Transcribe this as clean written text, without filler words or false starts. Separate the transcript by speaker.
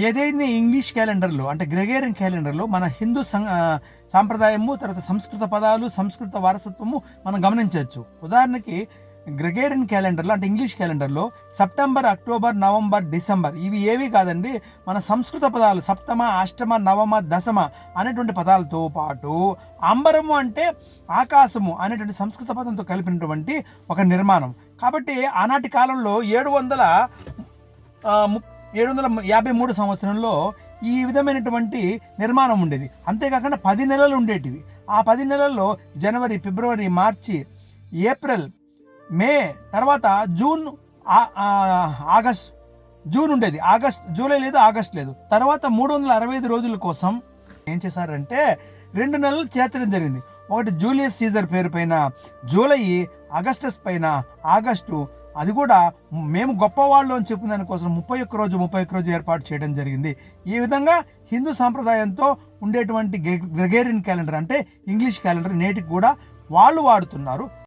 Speaker 1: ఏదైనా ఇంగ్లీష్ క్యాలెండర్లో అంటే గ్రెగేరియన్ క్యాలెండర్లో మన హిందూ సాంప్రదాయము, తర్వాత సంస్కృత పదాలు, సంస్కృత వారసత్వము మనం గమనించవచ్చు. ఉదాహరణకి గ్రెగేరియన్ క్యాలెండర్లో అంటే ఇంగ్లీష్ క్యాలెండర్లో సెప్టెంబర్, అక్టోబర్, నవంబర్, డిసెంబర్ ఇవి ఏవి కాదండి, మన సంస్కృత పదాలు సప్తమ, అష్టమ, నవమ, దశమ అనేటువంటి పదాలతో పాటు అంబరము అంటే ఆకాశము అనేటువంటి సంస్కృత పదంతో కలిపినటువంటి ఒక నిర్మాణం. కాబట్టి ఆనాటి కాలంలో 753 సంవత్సరంలో ఈ విధమైనటువంటి నిర్మాణం ఉండేది. అంతేకాకుండా 10 నెలలు ఉండేటివి. ఆ 10 నెలల్లో జనవరి, ఫిబ్రవరి, మార్చి, ఏప్రిల్, మే, తర్వాత జూన్, ఆగస్ట్, జూన్ ఉండేది. జూలై లేదు, ఆగస్ట్ లేదు. తర్వాత 365 రోజుల కోసం ఏం చేశారంటే 2 నెలలు చేర్చడం జరిగింది. ఒకటి జూలియస్ సీజర్ పేరు పైన జూలై, ఆగస్టస్ పైన ఆగస్టు, అది కూడా మేము గొప్పవాళ్ళు అని చెప్పిన దానికోసం 31 రోజు ఏర్పాటు చేయడం జరిగింది. ఈ విధంగా హిందూ సాంప్రదాయంతో ఉండేటువంటి గ్రెగేరియన్ క్యాలెండర్ అంటే ఇంగ్లీష్ క్యాలెండర్ నేటికి కూడా వాళ్ళు వాడుతున్నారు.